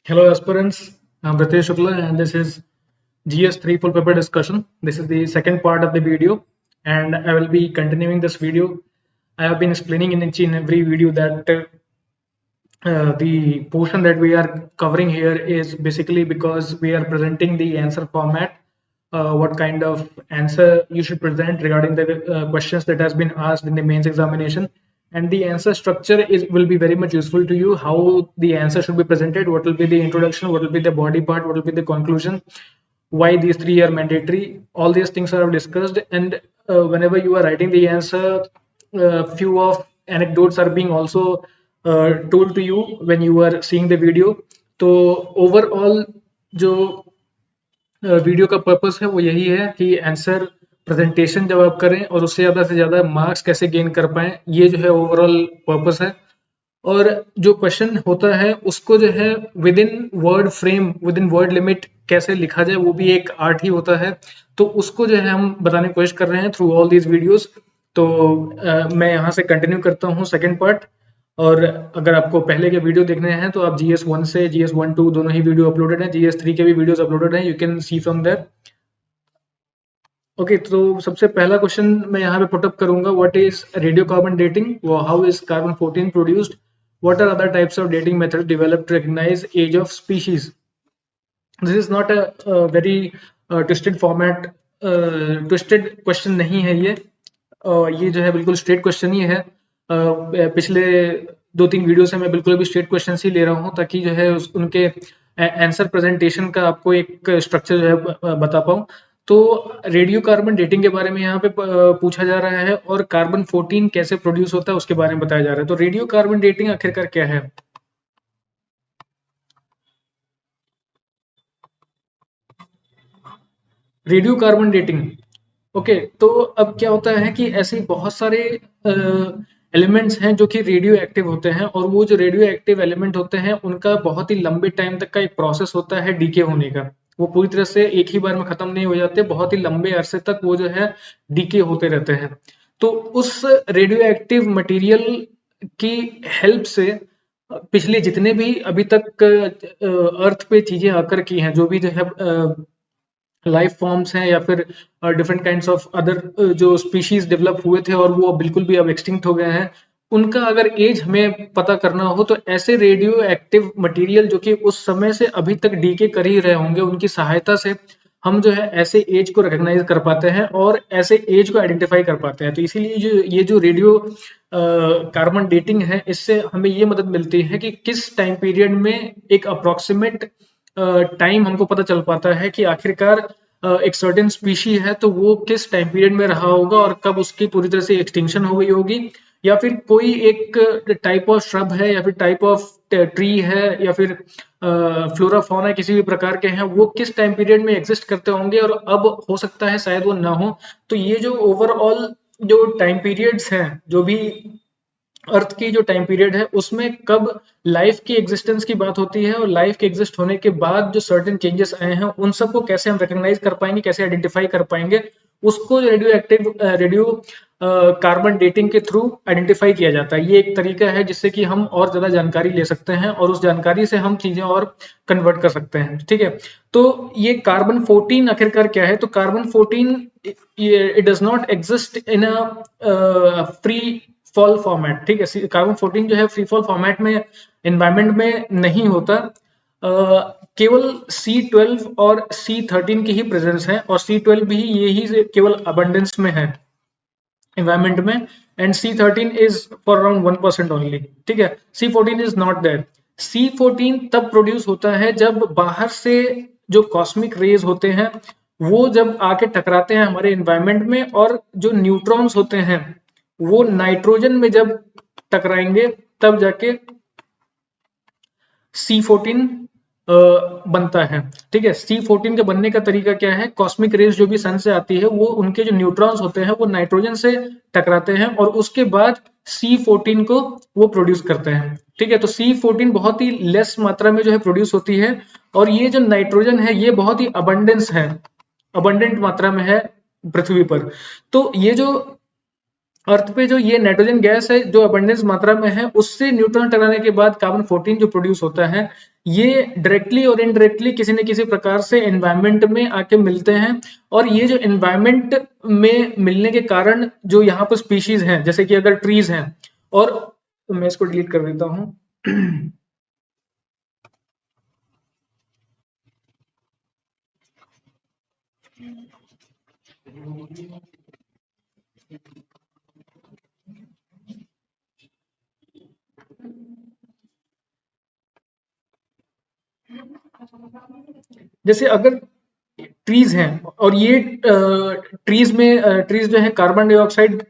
Hello aspirants, I'm Ritesh Shukla and this is GS3 full paper discussion. This is the second part of the video and I will be continuing this video. I have been explaining in each and every video that the portion that we are covering here is basically because we are presenting the answer format, what kind of answer you should present regarding the questions that has been asked in the mains examination, and the answer structure is will be very much useful to you. How the answer should be presented, what will be the introduction, what will be the body part, what will be the conclusion, why these three are mandatory. All these things are discussed, and whenever you are writing the answer, few of anecdotes are being also told to you when you are seeing the video. तो overall जो video का purpose है वो यही है कि answer presentation जब आप करें और उससे ज़्यादा से ज़्यादा मार्क्स कैसे गेन कर पाएं, ये जो है ओवरऑल पर्पस है। और जो क्वेश्चन होता है उसको जो है with in word frame, with in word limit कैसे लिखा जाए, वो भी एक आर्ट ही होता है। तो उसको जो है हम बताने की कोशिश कर रहे हैं थ्रू ऑल दीज वीडियोस। तो मैं यहाँ से कंटिन्यू करता हूँ सेकंड पार्ट। और अगर आपको पहले के वीडियो देखने हैं तो आप GS1 से GS1-2 दोनों ही वीडियो अपलोडेड हैं, GS3 के भी वीडियोस अपलोडेड हैं, you can see from there. Okay, तो सबसे पहला क्वेश्चन मैं यहाँ पे पुटअप करूंगा, what is radio carbon dating, how is carbon 14 produced, what are other types of dating method developed to recognise age of species. This is not a very twisted format, twisted question नहीं है ये। ये जो है बिल्कुल straight question ही है। पिछले 2-3 video से मैं बिल्कुल भी स्ट्रेट क्वेश्चन ही ले रहा हूँ ताकि जो है उनके आंसर प्रेजेंटेशन का आपको एक स्ट्रक्चर जो है बता पाऊँ। तो रेडियो कार्बन डेटिंग के बारे में यहाँ पे पूछा जा रहा है और कार्बन 14 कैसे प्रोड्यूस होता है उसके बारे में बताया जा रहा है। तो रेडियो कार्बन डेटिंग आखिरकार क्या है? Radio carbon dating, okay. तो अब क्या होता है कि ऐसे बहुत सारे एलिमेंट्स हैं जो कि रेडियो एक्टिव होते हैं, और वो जो रेडियो एक्टिव एलिमेंट होते हैं उनका बहुत ही लंबे टाइम तक का एक प्रोसेस होता है डीके होने का। वो पूरी तरह से एक ही बार में खत्म नहीं हो जाते, बहुत ही लंबे अरसे तक वो जो है डीके होते रहते हैं। तो उस रेडियो एक्टिव मटेरियल की हेल्प से पिछले जितने भी अभी तक अर्थ पे चीजें आकर की हैं, जो भी जो है लाइफ फॉर्म्स हैं या फिर डिफरेंट काइंड्स ऑफ अदर जो स्पीशीज डेवलप हुए थे और वो बिल्कुल भी अब एक्सटिंक्ट हो गए हैं, उनका अगर एज हमें पता करना हो तो ऐसे रेडियो एक्टिव मटेरियल जो कि उस समय से अभी तक डीके कर ही रहे होंगे, उनकी सहायता से हम जो है ऐसे एज को रिकॉग्नाइज कर पाते हैं और ऐसे एज को आइडेंटिफाई कर पाते हैं। तो इसीलिए जो ये जो रेडियो कार्बन डेटिंग है, इससे हमें ये मदद मिलती है कि किस टाइम पीरियड में एक अप्रोक्सीमेट टाइम हमको पता चल पाता है कि आखिरकार एक सर्टेन स्पीशी है तो वो किस टाइम पीरियड में रहा होगा और कब उसकी पूरी तरह से एक्सटिंक्शन हो गई होगी, या फिर कोई एक टाइप ऑफ श्रब है या फिर टाइप ऑफ ट्री है या फिर फ्लोरा फौना किसी भी प्रकार के हैं, वो किस टाइम पीरियड में एग्जिस्ट करते होंगे और अब हो सकता है शायद वो ना हो। तो ये जो ओवरऑल जो टाइम पीरियड्स हैं, जो भी अर्थ की जो टाइम पीरियड है उसमें कब लाइफ की एग्जिस्टेंस की बात होती है और लाइफ के एग्जिस्ट होने के बाद जो सर्टेन चेंजेस आए हैं उन सबको कैसे हम रिकॉग्नाइज कर पाएंगे, कैसे आइडेंटिफाई कर पाएंगे, उसको radio active radio carbon dating के थ्रू आइडेंटिफाई किया जाता है। ये एक तरीका है जिससे कि हम और ज्यादा जानकारी ले सकते हैं और उस जानकारी से हम चीजें और कन्वर्ट कर सकते हैं। ठीक है, तो ये कार्बन 14 आखिरकार क्या है? तो carbon 14 it does not exist in a free fall format. ठीक है, कार्बन 14 जो है फ्री फॉल फॉर्मेट में एनवायरमेंट में नहीं होता। केवल C12 और C13 की ही प्रेजेंस है और C12 भी यही से केवल अबंडेंस में है एनवायरमेंट में, and C13 is for around 1% only. ठीक है, C14 is not there. C14 तब प्रोड्यूस होता है जब बाहर से जो कॉस्मिक रेज होते हैं वो जब आके टकराते हैं हमारे एनवायरमेंट में, और जो न्यूट्रॉन्स होते हैं वो नाइट्रोजन में जब टकराएंगे तब जाके C14 बनता है। ठीक है, C14 के बनने का तरीका क्या है? कॉस्मिक रेज जो भी सन से आती है वो उनके जो न्यूट्रॉन्स होते हैं वो नाइट्रोजन से टकराते हैं और उसके बाद C14 को वो प्रोड्यूस करते हैं। ठीक है, तो C14 बहुत ही लेस मात्रा में जो है प्रोड्यूस होती है, और ये जो नाइट्रोजन है ये बहुत ही अबंडेंस है, अबंडेंट मात्रा में है पृथ्वी पर। तो ये जो अर्थ पे जो ये नाइट्रोजन गैस है जो अबंडेंस मात्रा में है, उससे न्यूट्रॉन टकराने के बाद कार्बन 14 जो प्रोड्यूस होता है, ये डायरेक्टली और इनडायरेक्टली किसी न किसी प्रकार से एनवायरनमेंट में आके मिलते हैं, और ये जो एनवायरनमेंट में मिलने के कारण जो यहाँ पर स्पीशीज हैं, जैसे कि अगर ट्रीज हैं, और तो मैं इसको डिलीट कर देता हूँ। जैसे अगर ट्रीज हैं और ये ट्रीज जो है कार्बन डाइऑक्साइड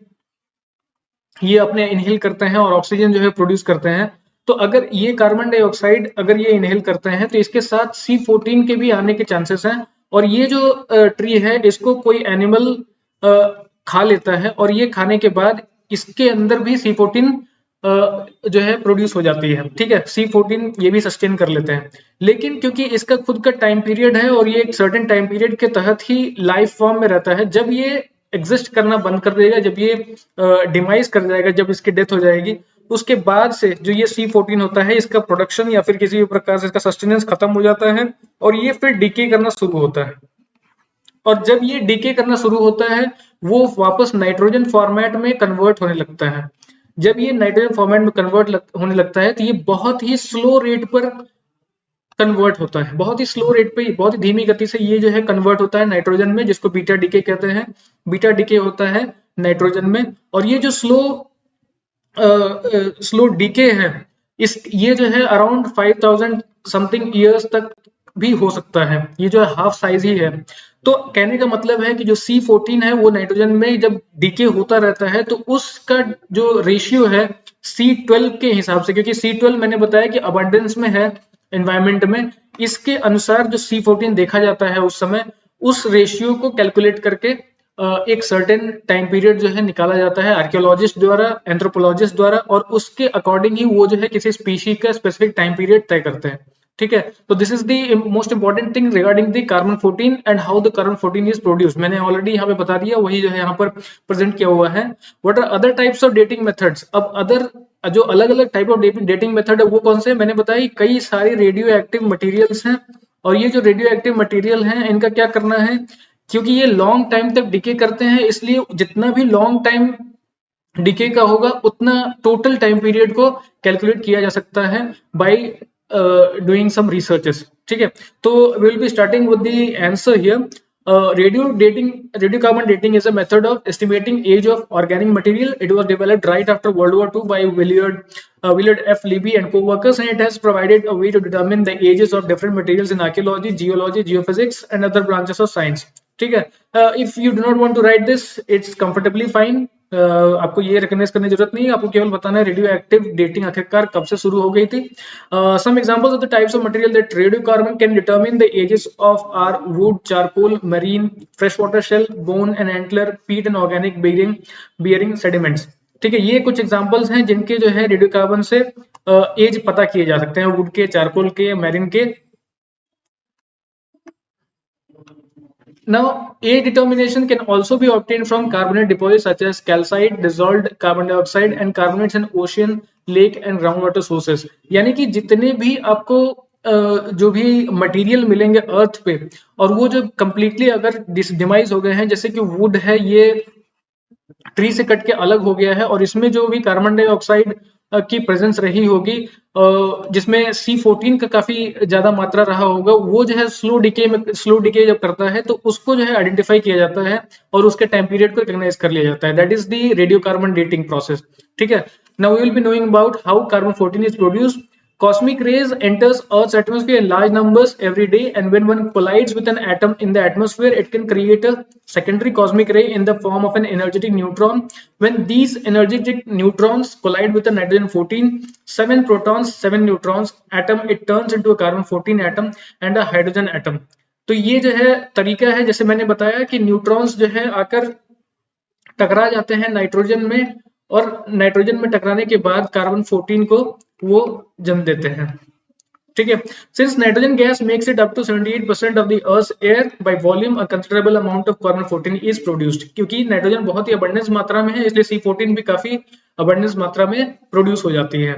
ये अपने इनहेल करते हैं और ऑक्सीजन जो है प्रोड्यूस करते हैं। तो अगर ये कार्बन डाइऑक्साइड अगर ये इनहेल करते हैं तो इसके साथ C14 के भी आने के चांसेस हैं, और ये जो ट्री है इसको कोई एनिमल खा लेता है, और ये खाने के बाद इसके अंदर भी C14 जो है प्रोड्यूस हो जाती है। ठीक है, C14 ये भी सस्टेन कर लेते हैं, लेकिन क्योंकि इसका खुद का टाइम पीरियड है और ये एक सर्टेन टाइम पीरियड के तहत ही लाइफ फॉर्म में रहता है, जब ये एग्जिस्ट करना बंद कर देगा, जब ये डिमाइज कर जाएगा, जब इसकी डेथ हो जाएगी, उसके बाद से जो ये C14 होता है इसका प्रोडक्शन या फिर किसी भी प्रकार से इसका सस्टेनेंस खत्म हो जाता है, और ये फिर डीके करना शुरू होता है। और जब ये डीके करना शुरू होता है वो वापस नाइट्रोजन फॉर्मेट में कन्वर्ट होने लगता है। जब ये नाइट्रोजन फॉर्मेट में होने लगता है तो ये बहुत ही स्लो रेट पर कन्वर्ट होता है, बहुत ही स्लो रेट पे, बहुत ही धीमी गति से ये जो है कन्वर्ट होता है नाइट्रोजन में, जिसको बीटा डीके कहते हैं। बीटा डीके होता है नाइट्रोजन में, और ये जो स्लो डीके है, इस ये जो है अराउंड 5000 समथिंग ईयर्स तक भी हो सकता है, ये जो है हाफ साइज ही है। तो कहने का मतलब है कि जो C14 है वो नाइट्रोजन में जब डीके होता रहता है तो उसका जो रेशियो है C12 के हिसाब से, क्योंकि C12 मैंने बताया कि अबंडेंस में है एनवायरमेंट में, इसके अनुसार जो C14 देखा जाता है उस समय, उस रेशियो को कैलकुलेट करके एक सर्टेन टाइम पीरियड जो है निकाला जाता है आर्कियोलॉजिस्ट द्वारा, एंथ्रोपोलॉजिस्ट द्वारा, और उसके अकॉर्डिंग ही वो जो है किसी स्पीशी का स्पेसिफिक टाइम पीरियड तय करते हैं। ठीक है, तो this is the most important thing regarding the carbon 14 and how the carbon 14 is produce. मैंने ऑलरेडी यहाँ पे बता दिया, वही जो है यहाँ पर प्रेजेंट किया हुआ है। What are other types of dating methods? अब अदर जो अलग अलग टाइप ऑफ डेटिंग मेथड है वो कौन से? मैंने बताया कई सारे रेडियो एक्टिव मटीरियल्स हैं, और ये जो रेडियो एक्टिव मटीरियल हैं इनका क्या करना है, क्योंकि ये लॉन्ग टाइम तक डिके करते हैं, इसलिए जितना भी लॉन्ग टाइम डिके का होगा उतना टोटल टाइम पीरियड को कैलकुलेट किया जा सकता है बाय डूइंग सम रिसर्चेस। ठीक है, तो we will be starting with the answer here. Radiocarbon dating is a method of estimating age of organic material. It was developed right after World War II by Willard F. Libby and co-workers, and it has provided a way to determine the ages of different materials in archaeology, geology, geophysics, and other branches of science. ठीक है, if you do not want to write this, it's comfortably fine. आपको ये recognise करने की जरूरत नहीं है, आपको केवल बताना है रेडियो एक्टिव डेटिंग आखिरकार कब से शुरू हो गई थी। Some examples of the types of material that radiocarbon can determine the ages of are wood, charcoal, marine, fresh water shell, bone and antler, peat and organic bearing sediments. ठीक है, ये कुछ एग्जांपल्स हैं जिनके जो है रेडियोकार्बन से as पता किए जा सकते हैं, वुड के, चारकोल के, मैरिन के। Now, age determination can also be obtained from carbonate deposits such as calcite, dissolved carbon dioxide, and carbonates in ocean, lake and groundwater sources. यानी कि जितने भी आपको जो भी मटेरियल मिलेंगे अर्थ पे, और वो जो कंप्लीटली अगर डिमाइज हो गए हैं, जैसे कि वुड है ये ट्री से कट के अलग हो गया है, और इसमें जो भी कार्बन डाइऑक्साइड की प्रेजेंस रही होगी, जिसमें C14 का काफी ज्यादा मात्रा रहा होगा, वो जो है स्लो डिके जब करता है तो उसको जो है आइडेंटिफाई किया जाता है और उसके टाइम पीरियड को रिकॉग्नाइज कर लिया जाता है। That is the radiocarbon dating process. ठीक है, now we will be knowing about how carbon 14 is produced. Cosmic rays enters Earth's atmosphere in large numbers every day, and when one collides with an atom in the atmosphere, it can create a secondary cosmic ray in the form of an energetic neutron. When these energetic neutrons collide with a nitrogen 14, 7 protons, 7 neutrons atom, it turns into a carbon 14 atom and a hydrogen atom. तो ये जो है तरीका है, जैसे मैंने बताया कि न्यूट्रॉन्स जो है आकर टकरा जाते हैं नाइट्रोजन में, और नाइट्रोजन में टकराने के बाद कार्बन 14 को वो जन्म देते हैं। ठीक है, since nitrogen gas makes it up to 78% of the earth's air by volume, a considerable amount of carbon 14 is produced. क्योंकि नाइट्रोजन बहुत ही अबंडेंस मात्रा में है, इसलिए C14 भी काफी अबंडेंस मात्रा में प्रोड्यूस हो जाती है।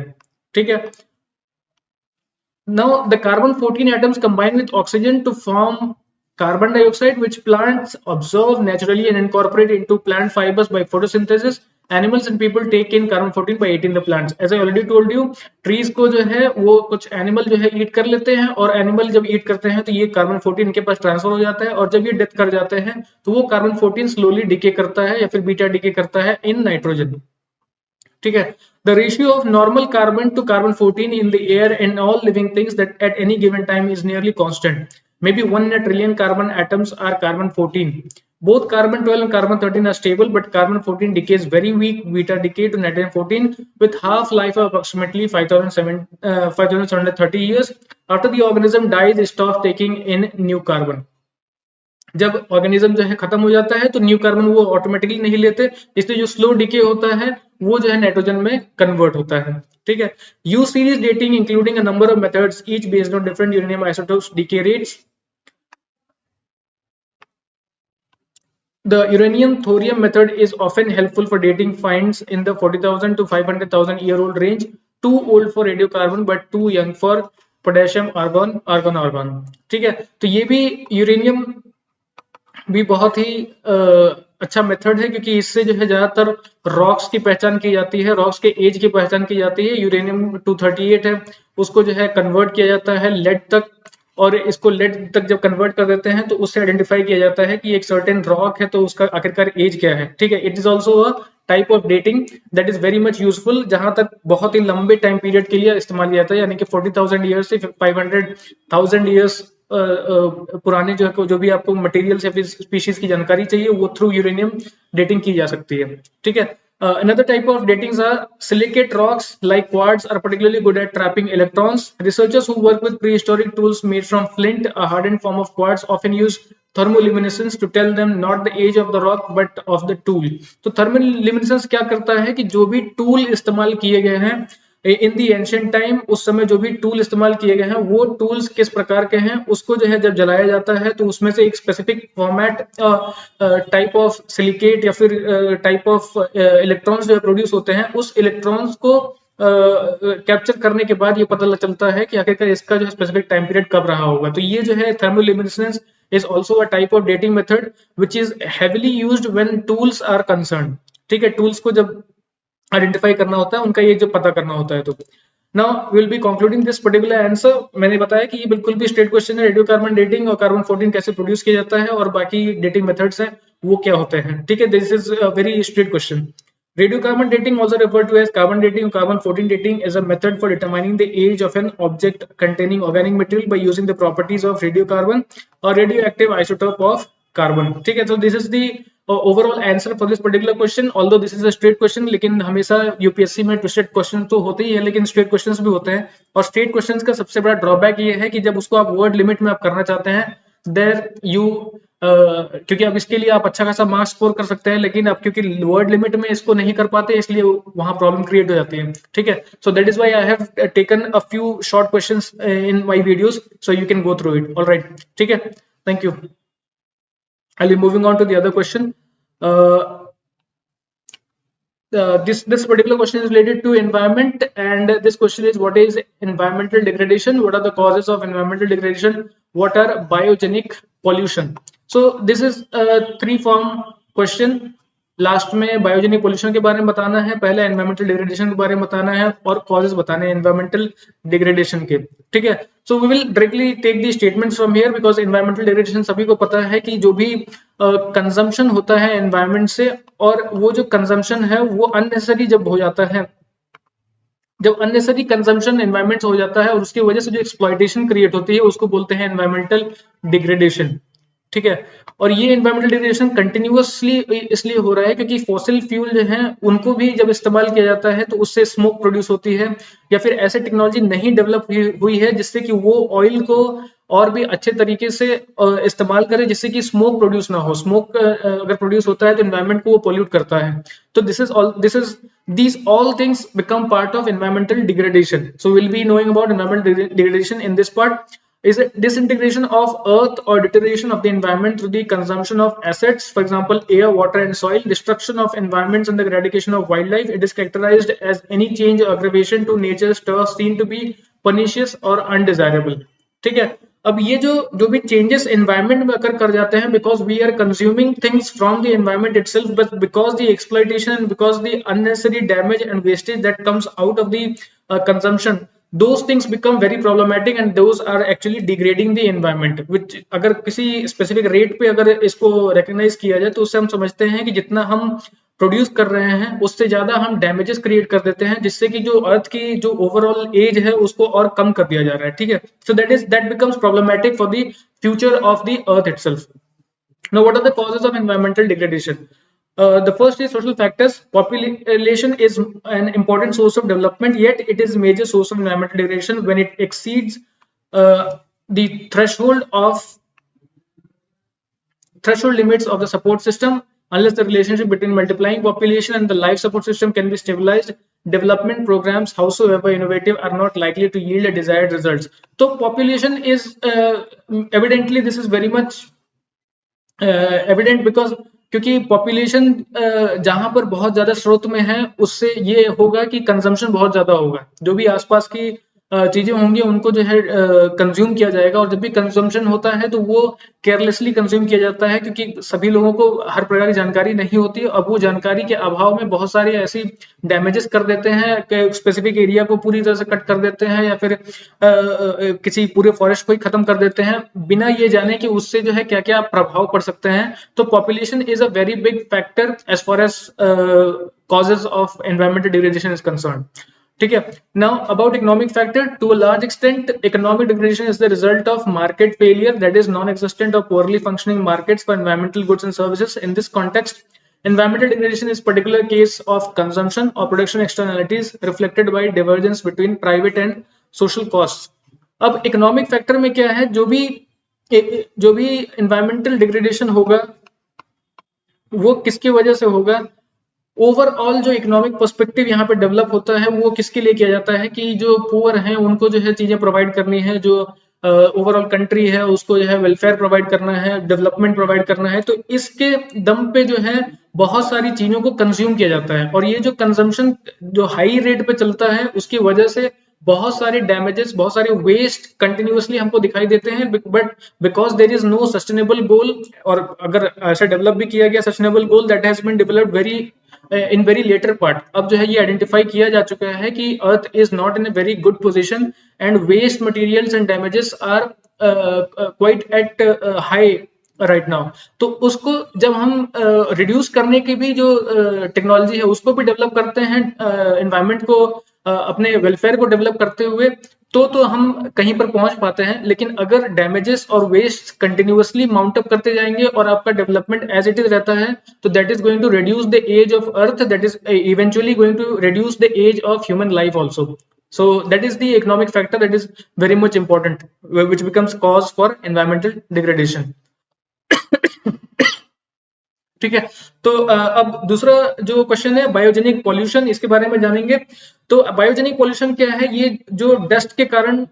ठीक है, Now, the carbon-14 atoms combine with oxygen to form carbon dioxide, which plants absorb naturally and incorporate into plant fibers by photosynthesis. Animals and people take in carbon-14 by eating the plants. As I already told you, trees को जो है वो कुछ animal जो है ईट कर लेते हैं, और एनिमल जब ईट करते हैं तो ये कार्बन-14 इनके पास ट्रांसफर हो जाता है, और जब ये डेथ कर जाते हैं तो वो कार्बन-14 स्लोली डिके करता है या फिर बीटा डिके करता है इन नाइट्रोजन। ठीक है, the ratio of normal carbon to carbon 14 in the air and all living things that at any given time is nearly constant. Maybe 1 in a trillion carbon atoms are carbon 14. Both carbon 12 and carbon 13 are stable, but carbon 14 decays very weak beta decay to nitrogen 14 with half life of approximately 5730 years. After the organism dies, it stops taking in new carbon. जब organism जो है खत्म हो जाता है तो new carbon वो automatically नहीं लेते, इसलिए जो स्लो डिके होता है वो जो है नाइट्रोजन में कन्वर्ट होता है। ठीक है, you series dating including a number of methods each based on different uranium isotopes decay rates. The uranium thorium method is often helpful for dating finds in the 40,000 to 500,000 year old range, too old for radiocarbon but too young for potassium argon argon argon. ठीक है, तो ये भी uranium भी बहुत ही अच्छा method है, क्योंकि इससे जो है ज्यादातर रॉक्स की पहचान की जाती है, रॉक्स के एज की पहचान की जाती है। यूरेनियम 238 है, उसको जो है कन्वर्ट किया जाता है लेड तक, और इसको लेड तक जब कन्वर्ट कर देते हैं तो उससे आइडेंटिफाई किया जाता है कि एक सर्टेन रॉक है तो उसका आखिरकार एज क्या है। ठीक है, it is also a type of dating that is very much useful, जहां तक बहुत ही लंबे टाइम पीरियड के लिए इस्तेमाल किया जाता है, यानी कि 40,000 ईयर्स से 500,000 ईयर्स पुराने जो भी आपको मटेरियल या फिर स्पीशीज की जानकारी चाहिए वो थ्रू यूरेनियम डेटिंग की जा सकती है। ठीक है, another type of datings are silicate rocks like quartz are particularly good at trapping electrons. Researchers who work with prehistoric tools made from flint, a hardened form of quartz, often use thermoluminescence to tell them not the age of the rock but of the tool. तो thermoluminescence क्या करता है कि जो भी tool इस्तेमाल किए गए हैं इन दी एंशिएंट टाइम, उस समय जो भी टूल इस्तेमाल किए गए हैं वो टूल्स किस प्रकार के हैं उसको जो है जब जलाया जाता है तो उसमें से एक specific format type of silicate या फिर टाइप ऑफ इलेक्ट्रॉन्स जो प्रोड्यूस होते हैं, उस इलेक्ट्रॉन्स को कैप्चर करने के बाद ये पता चलता है कि आखिरकार इसका जो है स्पेसिफिक टाइम पीरियड कब रहा होगा। तो ये जो है thermoluminescence is also a type of dating method which is heavily used when tools are concerned. ठीक है, टूल्स को जब आइडेंटिफाई करना होता है उनका ये जो पता करना होता है। तो now will be concluding this particular answer. मैंने बताया कि ये बिल्कुल भी स्ट्रेट क्वेश्चन है, रेडियोकार्बन डेटिंग और कार्बन 14 कैसे प्रोड्यूस किया जाता है और बाकी डेटिंग मेथड्स हैं वो क्या होते हैं। ठीक है, this is a very straight question. Radiocarbon dating, also referred to as carbon dating or carbon 14 dating, is a method for determining the age of an object containing organic material by using the properties of radiocarbon or radioactive isotope of carbon. ठीक है, so this is the overall answer for this particular question. Although this is a straight question, लेकिन हमेशा UPSC में twisted question तो होते ही है, लेकिन straight questions भी होते हैं। और स्ट्रेट क्वेश्चंस का सबसे बड़ा ड्रॉबैक ये है कि जब उसको आप वर्ड लिमिट में आप करना चाहते हैं देयर यू क्योंकि अब इसके लिए आप अच्छा खासा मार्क्स स्कोर कर सकते हैं, लेकिन अब क्योंकि वर्ड लिमिट में इसको नहीं कर पाते इसलिए वहां प्रॉब्लम क्रिएट हो जाती है। ठीक है, so that is why I have taken a few short questions in my videos so you can go through it. Alright, ठीक है, thank you. I'll be moving on to the other question. This particular question is related to environment, and this question is, what is environmental degradation? What are the causes of environmental degradation? What are biogenic pollution? So this is a three form question. Last में biogenic pollution के बारे में बताना है, पहले environmental degradation के बारे में बताना है और कॉजेस बताने हैं एनवायरमेंटल डिग्रेडेशन के। ठीक है, so we will directly take the statements from here because environmental degradation सभी को पता है कि जो भी कंजम्पशन होता है एनवायरमेंट से, और वो जो कंजम्पशन है वो अननेसेसरी जब हो जाता है, जब अननेसेसरी कंजम्पशन एनवायरमेंट हो जाता है और उसकी वजह से जो एक्सप्लॉयटेशन क्रिएट होती है उसको बोलते हैं एनवायरमेंटल डिग्रेडेशन। ठीक है, और ये एनवायरमेंटल डिग्रेडेशन कंटिन्यूअसली इसलिए हो रहा है क्योंकि फॉसिल फ्यूल जो है उनको भी जब इस्तेमाल किया जाता है तो उससे स्मोक प्रोड्यूस होती है, या फिर ऐसे टेक्नोलॉजी नहीं डेवलप हुई है जिससे कि वो ऑयल को और भी अच्छे तरीके से इस्तेमाल करे जिससे कि स्मोक प्रोड्यूस ना हो। स्मोक अगर प्रोड्यूस होता है तो एनवायरमेंट को वो पोल्यूट करता है। तो these all things become part of environmental degradation. So we'll be knowing about environmental degradation in this part. Is a disintegration of earth or deterioration of the environment through the consumption of assets, for example air, water and soil, destruction of environments and the eradication of wildlife. It is characterized as any change or aggravation to nature's turf seen to be pernicious और undesirable। ठीक है, अब ये जो भी changes environment में अकर कर जाते हैं because we are consuming things from the environment itself, but because the exploitation and because the unnecessary damage and wastage that comes out of the consumption, those things become very problematic and those are actually degrading the environment, which अगर किसी specific rate पे अगर इसको recognise किया जाए तो उससे हम समझते हैं कि जितना हम प्रोड्यूस कर रहे हैं उससे ज्यादा हम डैमेजेस क्रिएट कर देते हैं, जिससे कि जो अर्थ की जो ओवरऑल एज है उसको और कम कर दिया जा रहा है। ठीक है, so that becomes problematic for the future of the earth itself. Now, what are the causes of environmental degradation? The first is social factors. Population is an important source of development, yet it is a major source of environmental degradation when it exceeds the threshold limits of the support system. Unless the relationship between multiplying population and the life support system can be stabilized, development programs, howsoever innovative, are not likely to yield a desired results. So, population is evidently this is very much evident because क्योंकि population जहां पर बहुत ज्यादा स्रोत में है उससे ये होगा कि कंजम्पशन बहुत ज्यादा होगा, जो भी आसपास की चीजें होंगी उनको जो है कंज्यूम किया जाएगा, और जब भी कंजम्पशन होता है तो वो केयरलेसली कंज्यूम किया जाता है क्योंकि सभी लोगों को हर प्रकार की जानकारी नहीं होती। अब वो जानकारी के अभाव में बहुत सारी ऐसी डैमेजेस कर देते हैं कि स्पेसिफिक एरिया को पूरी तरह से कट कर देते हैं या फिर किसी पूरे फॉरेस्ट को ही खत्म कर देते हैं बिना ये जाने कि उससे जो है क्या क्या प्रभाव पड़ सकते हैं। तो population is a very big factor as far as causes of environmental degradation is concern. ठीक है, now about economic factor, to a large extent economic degradation is the result of market failure, that is non existent और poorly functioning markets for environmental goods and services. In this context, environmental degradation is particular case of consumption or production externalities reflected by divergence between private and social costs। अब economic factor में क्या है, जो भी environmental degradation होगा वो किसकी वजह से होगा। ओवरऑल जो इकोनॉमिक पर्सपेक्टिव यहाँ पे डेवलप होता है वो किसके लिए किया जाता है कि जो पुअर हैं उनको जो है चीजें प्रोवाइड करनी है, जो ओवरऑल कंट्री है उसको जो है वेलफेयर प्रोवाइड करना है, डेवलपमेंट प्रोवाइड करना है। तो इसके दम पे जो है बहुत सारी चीजों को कंज्यूम किया जाता है, और ये जो कंजम्पशन जो हाई रेट पे चलता है उसकी वजह से बहुत सारे डैमेजेस, बहुत सारे वेस्ट कंटिन्यूअसली हमको दिखाई देते हैं, but because there is no sustainable goal, और अगर ऐसा डेवलप भी किया गया sustainable goal that has been developed very in very later part, अब जो है ये आइडेंटिफाई किया जा चुका है कि earth is not in a very good position and waste materials and damages are quite at high right now. तो उसको जब हम रिड्यूस करने की भी जो टेक्नोलॉजी है उसको भी डेवलप करते हैं, एनवायरनमेंट को अपने वेलफेयर को डेवलप करते हुए, तो हम कहीं पर पहुंच पाते हैं। लेकिन अगर डैमेजेस और वेस्ट कंटिन्यूअसली माउंट अप करते जाएंगे और आपका डेवलपमेंट एज इट इज रहता है तो that is going to reduce the age of earth, that is eventually going to reduce the age of human life also. So that is the economic factor that is very much important, which becomes cause for environmental degradation। ठीक है, तो अब दूसरा जो question है biogenic pollution, इसके बारे में जानेंगे। तो बायोजेनिक पॉल्यूशन क्या है, ये जो डस्ट के कारण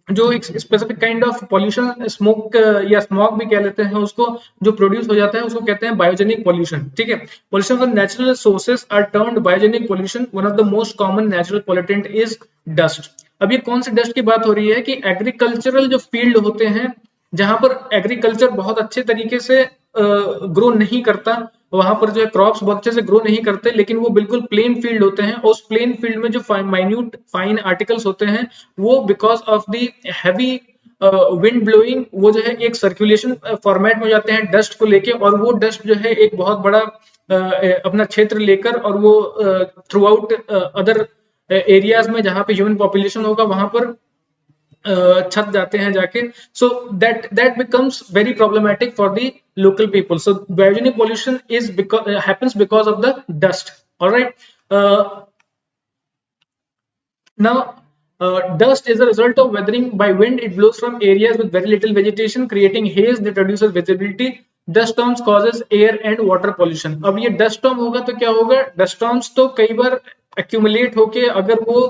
जो एक specific kind of pollution, smoke या स्मॉग भी कह लेते हैं उसको, जो प्रोड्यूस हो जाता है उसको कहते हैं बायोजेनिक पॉल्यूशन। ठीक है, pollution from natural sources are termed biogenic pollution. One of the most common natural pollutant is dust. अब ये कौन सी डस्ट की बात हो रही है कि एग्रीकल्चरल जो फील्ड होते हैं जहां पर एग्रीकल्चर बहुत अच्छे तरीके से ग्रो नहीं करता, वहां पर जो है क्रॉप्स बहुत अच्छे से ग्रो नहीं करते, लेकिन वो बिल्कुल प्लेन फील्ड होते हैं, और उस प्लेन फील्ड में जो माइन्यूट फाइन आर्टिकल्स होते हैं वो because of the heavy wind blowing वो जो है एक सर्कुलेशन फॉर्मेट में जाते हैं डस्ट को लेके, और वो डस्ट जो है एक बहुत बड़ा अपना क्षेत्र लेकर और वो थ्रू आउट अदर एरियाज में जहां पे ह्यूमन पॉपुलेशन होगा वहां पर छत जाते हैं जाके। So that becomes very problematic for the local people. So biogenic pollution is happens because of the dust. Alright, now dust is a result of weathering by wind. It blows from areas with very little vegetation, creating haze that reduces visibility. Dust storms causes air and water pollution। अब ये dust storm होगा तो क्या होगा, dust storms तो कई बार accumulate होके अगर वो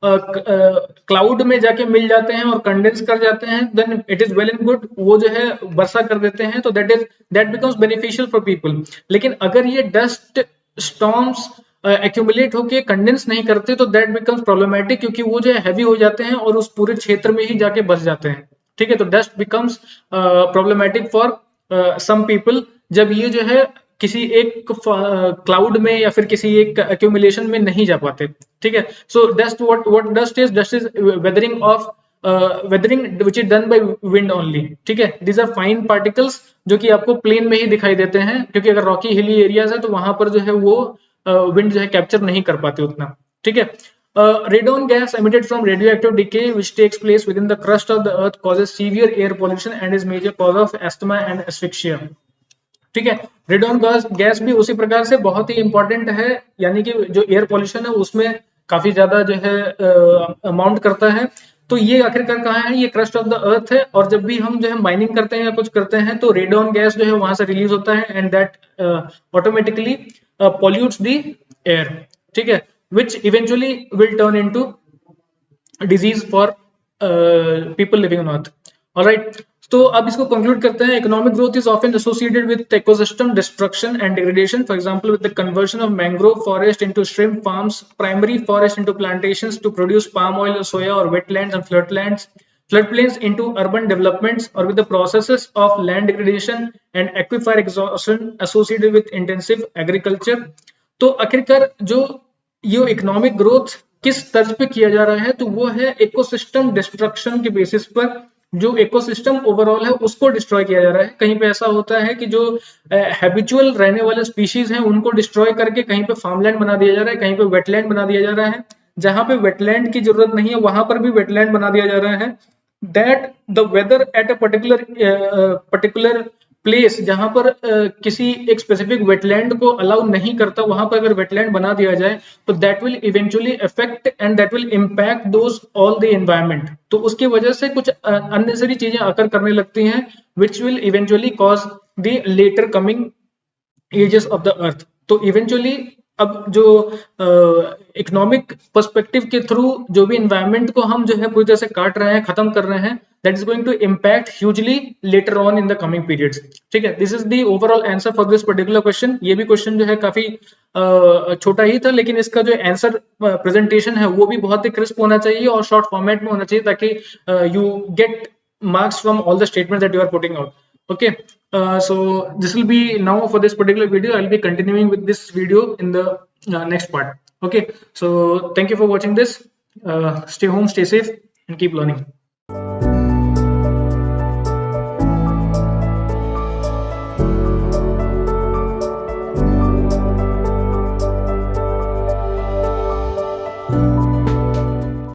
क्लाउड में जाके मिल जाते हैं और कंडेंस कर जाते हैं, then it is well and good, वो जो है वर्षा कर देते हैं, तो that becomes beneficial for people. लेकिन अगर ये डस्ट स्टॉर्म्स एक्यूमुलेट होके कंडेंस नहीं करते तो दैट बिकम्स प्रॉब्लमेटिक, क्योंकि वो जो है हैवी हो जाते हैं और उस पूरे क्षेत्र में ही जाके बस जाते हैं। ठीक है, तो dust becomes problematic for some people जब ये जो है किसी एक क्लाउड में या फिर किसी एक एक्यूमुलेशन में नहीं जा पाते। ठीक है, so dust what dust is weathering of weathering which is done by wind only. ठीक है, दीज आर फाइन पार्टिकल्स जो कि आपको प्लेन में ही दिखाई देते हैं, क्योंकि अगर रॉकी हिली एरियाज है तो वहां पर जो है वो विंड जो है कैप्चर नहीं कर पाते उतना। ठीक है, radon gas emitted from radioactive decay which takes place within the crust of the earth causes severe air pollution and is major cause of asthma and asphyxia। ठीक है, रेडॉन गैस भी उसी प्रकार से बहुत ही इंपॉर्टेंट है, यानी कि जो एयर पॉल्यूशन है उसमें काफी ज्यादा जो है अमाउंट करता है। तो ये आखिरकार कहाँ है, ये क्रस्ट ऑफ द अर्थ है, और जब भी हम जो है माइनिंग करते हैं या कुछ करते हैं तो रेडॉन गैस जो है वहां से रिलीज होता है and that automatically pollutes the air। ठीक है, which eventually will turn into disease for people living on earth। Alright, तो अब इसको कंक्लूड करते हैं। Economic growth is often associated with ecosystem destruction and degradation, for example with the conversion of mangrove forest into shrimp farms, primary forest into plantations to produce palm oil, soya और wetlands and floodplains into urban developments, or with the processes of land degradation and aquifer exhaustion associated with intensive agriculture। तो आखिरकार जो ये economic growth किस तर्ज पे किया जा रहा है, तो वो है इकोसिस्टम डिस्ट्रक्शन के बेसिस पर। जो इकोसिस्टम ओवरऑल है उसको डिस्ट्रॉय किया जा रहा है। कहीं पे ऐसा होता है कि जो हैबिचुअल रहने वाले स्पीशीज हैं उनको डिस्ट्रॉय करके कहीं पे फार्मलैंड बना दिया जा रहा है, कहीं पे वेटलैंड बना दिया जा रहा है। जहां पे वेटलैंड की जरूरत नहीं है वहां पर भी वेटलैंड बना दिया जा रहा है। That the weather at a particular place जहां पर किसी एक स्पेसिफिक वेटलैंड को अलाउ नहीं करता, वहां पर अगर वेटलैंड बना दिया जाए तो that will eventually affect and that will impact those all the environment. तो उसकी वजह से कुछ अननेसेसरी चीजें आकर करने लगती हैं which will eventually cause the later coming ages of the earth. तो इवेंचुअली अब जो इकोनॉमिक पर्सपेक्टिव के थ्रू जो भी एनवायरमेंट को हम जो है पूरी तरह से काट रहे हैं, खत्म कर रहे हैं, that is going to impact hugely later on in the coming periods. ठीक है, this is the overall answer for this particular question. ये भी क्वेश्चन जो है काफी छोटा ही था, लेकिन इसका जो आंसर प्रेजेंटेशन है वो भी बहुत ही क्रिस्प होना चाहिए और शॉर्ट फॉर्मेट में होना चाहिए, ताकि you get marks from all the statements that you are putting out। Okay, so this will be now for this particular video. I'll be continuing with this video in the next part। Okay, so thank you for watching this। Stay home, stay safe and keep learning।